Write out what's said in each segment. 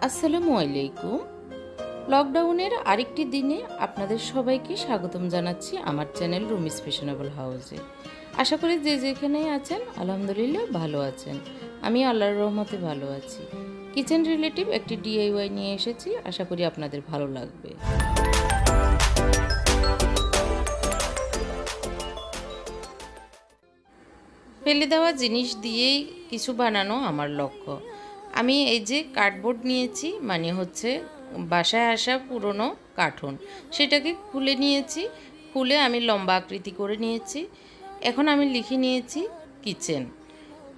আসসালামু আলাইকুম। লকডাউনের আরেকটি দিনে আপনাদের সবাইকে স্বাগতম জানাচ্ছি আমার চ্যানেল রুমিস ফ্যাশনেবল হাউসে। আশা করি যে যেখানেই আছেন আলহামদুলিল্লাহ ভালো আছেন। আমি আল্লাহর রহমতে ভালো আছি। কিচেন রিলেটিভ একটি ডিআইওয়াই নিয়ে এসেছি, আশা করি আপনাদের ভালো লাগবে। ফেলে দেওয়া জিনিস দিয়েই কিছু বানানো আমার লক্ষ্য। আমি এই যে কার্ডবোর্ড নিয়েছি, মানে হচ্ছে বাসায় আসা পুরনো কার্টুন, সেটাকে খুলে নিয়েছি। খুলে আমি লম্বা আকৃতি করে নিয়েছি। এখন আমি লিখে নিয়েছি কিচেন।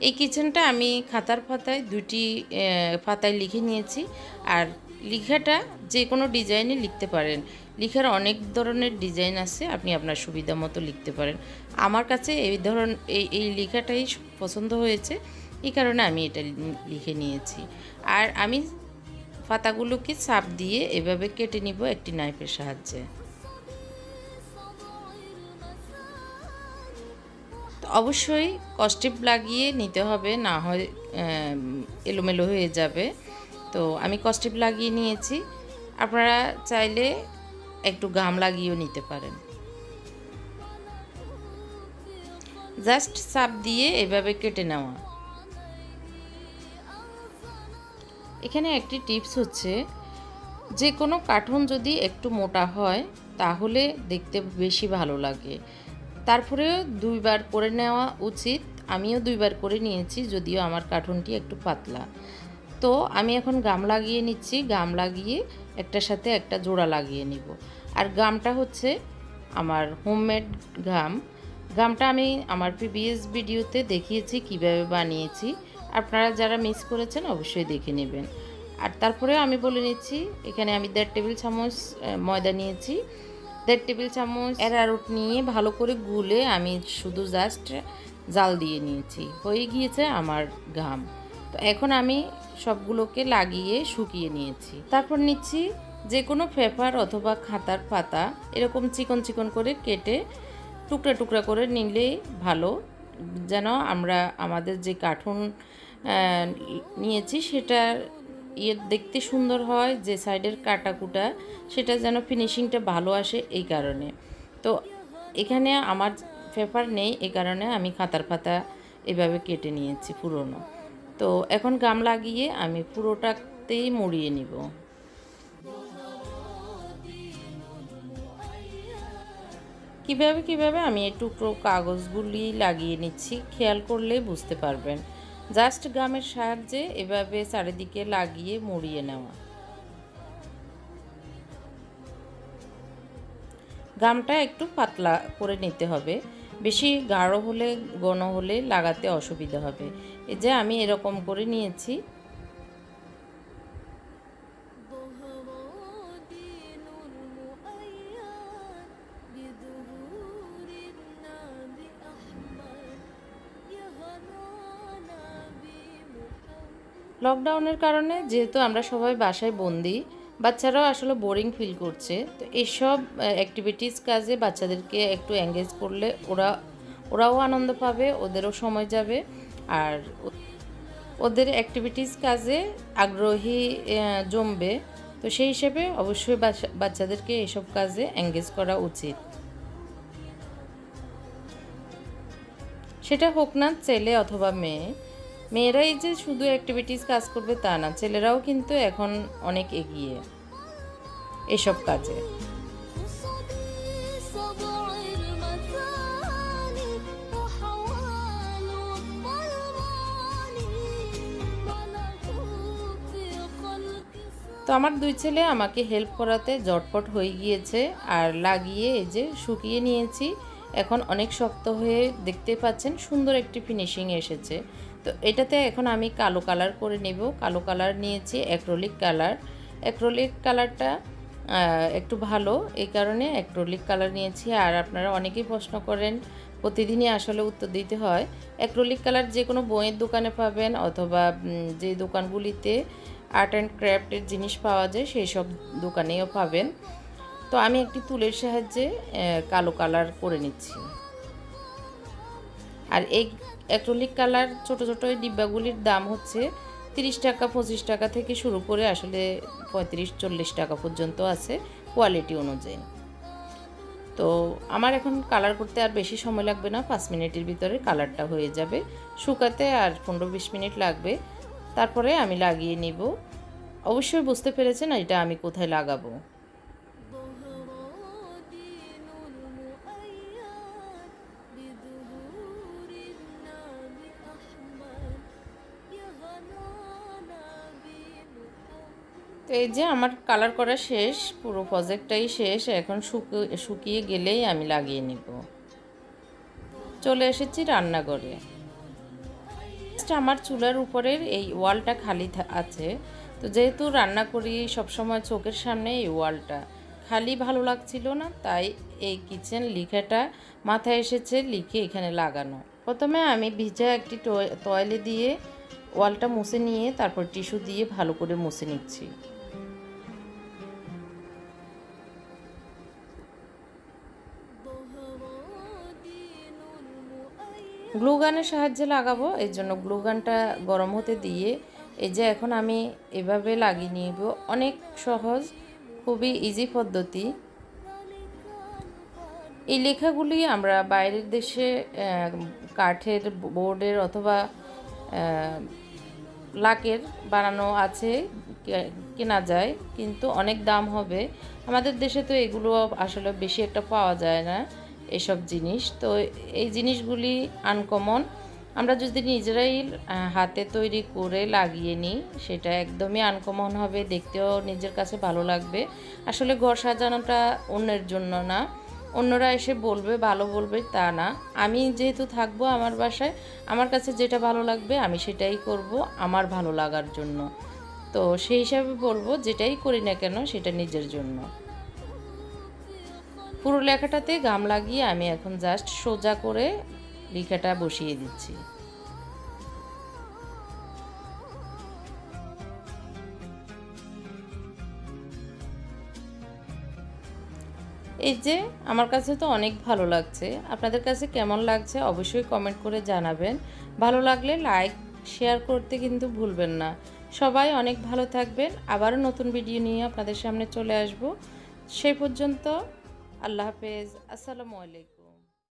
এই কিচেনটা আমি খাতার পাতায় দুটি পাতায় লিখে নিয়েছি। আর লেখাটা যে কোনো ডিজাইনে লিখতে পারেন। লেখার অনেক ধরনের ডিজাইন আছে, আপনি আপনার সুবিধা মতো লিখতে পারেন। আমার কাছে এই লেখাটাই পছন্দ হয়েছে, এই কারণে আমি এটা লিখে নিয়েছি। আর আমি পাতাগুলোকে চাপ দিয়ে এভাবে কেটে নিব একটি নাইফের সাহায্যে। অবশ্যই কস্টিপ লাগিয়ে নিতে হবে, না হয় এলোমেলো হয়ে যাবে। তো আমি কস্টিপ লাগিয়ে নিয়েছি, আপনারা চাইলে একটু গাম লাগিয়েও নিতে পারেন। জাস্ট চাপ দিয়ে এভাবে কেটে নেওয়া। এখানে একটি টিপস হচ্ছে, যে কোনো কার্টুন যদি একটু মোটা হয় তাহলে দেখতে বেশি ভালো লাগে। তারপরেও দুইবার করে নেওয়া উচিত। আমিও দুইবার করে নিয়েছি, যদিও আমার কার্টুনটি একটু পাতলা। তো আমি এখন গাম লাগিয়ে নিচ্ছি। গাম লাগিয়ে একটার সাথে একটা জোড়া লাগিয়ে নিব। আর গামটা হচ্ছে আমার হোমমেড গাম। গামটা আমি আমার প্রিভিয়াস ভিডিওতে দেখিয়েছি কিভাবে বানিয়েছি। আপনারা যারা মিস করেছেন অবশ্যই দেখে নেবেন। আর তারপরে আমি বলে নিচ্ছি, এখানে আমি 1.5 টেবিল চামচ ময়দা নিয়েছি। 1.5 টেবিল চামচ অ্যারারুট নিয়ে ভালো করে গুলে আমি শুধু জাস্ট জাল দিয়ে নিয়েছি। হয়ে গিয়েছে আমার গাম। তো এখন আমি সবগুলোকে লাগিয়ে শুকিয়ে নিয়েছি। তারপর নিচ্ছি যে কোনো পেপার অথবা খাতার পাতা, এরকম চিকন চিকন করে কেটে টুকরা টুকরা করে নিলেই ভালো, যেন আমরা আমাদের যে কার্টুন নিয়েছি সেটার দেখতে সুন্দর হয়, যে সাইডের কাটাকুটা সেটা যেন ফিনিশিংটা ভালো আসে, এই কারণে। তো এখানে আমার পেপার নেই, এই কারণে আমি খাতার পাতা এভাবে কেটে নিয়েছি পুরনো। তো এখন গাম লাগিয়ে আমি পুরোটাতেই মুড়িয়ে নিব। কিভাবে আমি এই টুকরো কাগজগুলি লাগিয়ে নিচ্ছি খেয়াল করলে বুঝতে পারবেন। জাস্ট গামের সাহায্যে এভাবে চারিদিকে লাগিয়ে মুড়িয়ে নেওয়া। গামটা একটু পাতলা করে নিতে হবে, বেশি গাঢ় হলে ঘন হলে লাগাতে অসুবিধা হবে। এই যে আমি এরকম করে নিয়েছি। লকডাউনের কারণে যেহেতু আমরা সবাই বাসায় বন্দি, বাচ্চারাও আসলে বোরিং ফিল করছে। তো এইসব অ্যাক্টিভিটিস কাজে বাচ্চাদেরকে একটু এঙ্গেজ করলে ওরাও আনন্দ পাবে, ওদেরও সময় যাবে, আর ওদের অ্যাক্টিভিটিস কাজে আগ্রহী জমবে। তো সেই হিসেবে অবশ্যই বাচ্চাদেরকে এসব কাজে এঙ্গেজ করা উচিত। সেটা হোক না ছেলে অথবা মেয়ে। মেয়েরাই যে শুধু অ্যাক্টিভিটিস কাজ করবে তা না, ছেলেরাও কিন্তু এখন অনেক এগিয়ে এসব কাজে। তো আমার দুই ছেলে আমাকে হেল্প করাতে জটপট হয়ে গিয়েছে, আর লাগিয়ে এই যে শুকিয়ে নিয়েছি। এখন অনেক শক্ত হয়ে দেখতে পাচ্ছেন সুন্দর একটি ফিনিশিং এসেছে। তো এটাতে এখন আমি কালো কালার করে নেব। কালো কালার নিয়েছি, অ্যাক্রিলিক কালার। অ্যাক্রিলিক কালারটা একটু ভালো, এই কারণে অ্যাক্রিলিক কালার নিয়েছি। আর আপনারা অনেকেই প্রশ্ন করেন, প্রতিদিনই আসলে উত্তর দিতে হয়। অ্যাক্রিলিক কালার যে কোনো বইয়ের দোকানে পাবেন, অথবা যে দোকানগুলিতে আর্ট অ্যান্ড ক্রাফটের জিনিস পাওয়া যায় সেই সব দোকানেও পাবেন। তো আমি একটি তুলের সাহায্যে কালো কালার করে নিচ্ছি। আর এই অ্যাক্রিলিক কালার ছোট ছোট ডিব্বাগুলির দাম হচ্ছে 30 টাকা 25 টাকা থেকে শুরু করে আসলে 35-40 টাকা পর্যন্ত আছে কোয়ালিটি অনুযায়ী। তো আমার এখন কালার করতে আর বেশি সময় লাগবে না, 5 মিনিটের ভিতরে কালারটা হয়ে যাবে। শুকাতে আর 15-20 মিনিট লাগবে। তারপরে আমি লাগিয়ে নিব। অবশ্যই বুঝতে পেরেছেন এটা আমি কোথায় লাগাবো। তো এই যে আমার কালার করা শেষ, পুরো প্রজেক্টটাই শেষ। এখন শুকিয়ে গেলেই আমি লাগিয়ে নিব। চলে এসেছি রান্নাঘরে। আমার চুলার উপরের এই ওয়ালটা খালি আছে। তো যেহেতু রান্না করি সবসময় চোখের সামনে এই ওয়ালটা খালি ভালো লাগছিল না, তাই এই কিচেন লিখাটা মাথায় এসেছে, লিখে এখানে লাগানো। প্রথমে আমি ভিজা একটি টয়েলে দিয়ে ওয়ালটা মুছে নিয়ে তারপর টিস্যু দিয়ে ভালো করে মুছে নিচ্ছি। গ্লু গানের সাহায্যে লাগাবো, এই জন্য গ্লু গানটা গরম হতে দিয়ে এই যে এখন আমি এভাবে লাগিয়ে নিব। অনেক সহজ, খুবই ইজি পদ্ধতি। এই লেখাগুলি আমরা বাইরের দেশে কাঠের বোর্ডের অথবা লাকের বানানো আছে, কেনা যায়, কিন্তু অনেক দাম হবে। আমাদের দেশে তো এগুলো আসলে বেশি একটা পাওয়া যায় না এসব জিনিস। তো এই জিনিসগুলি আনকমন। আমরা যদি নিজেরাই হাতে তৈরি করে লাগিয়ে নিই সেটা একদমই আনকমন হবে, দেখতেও নিজের কাছে ভালো লাগবে। আসলে ঘর সাজানোটা অন্যের জন্য না, অন্যরা এসে বলবে ভালো বলবে তা না। আমি যেহেতু থাকবো আমার বাসায়, আমার কাছে যেটা ভালো লাগবে আমি সেটাই করব আমার ভালো লাগার জন্য। তো সেই হিসাবে বলবো যেটাই করি না কেন সেটা নিজের জন্য। পুরো লেখাটাতে গাম লাগিয়ে আমি এখন জাস্ট সোজা করে লেখাটা বসিয়ে দিচ্ছি। এই যে আমার কাছে তো অনেক ভালো লাগছে, আপনাদের কাছে কেমন লাগছে অবশ্যই কমেন্ট করে জানাবেন। ভালো লাগলে লাইক শেয়ার করতে কিন্তু ভুলবেন না। সবাই অনেক ভালো থাকবেন। আবারও নতুন ভিডিও নিয়ে আপনাদের সামনে চলে আসব। সেই পর্যন্ত আল্লাহ হাফেজ, আসসালামু আলাইকুম।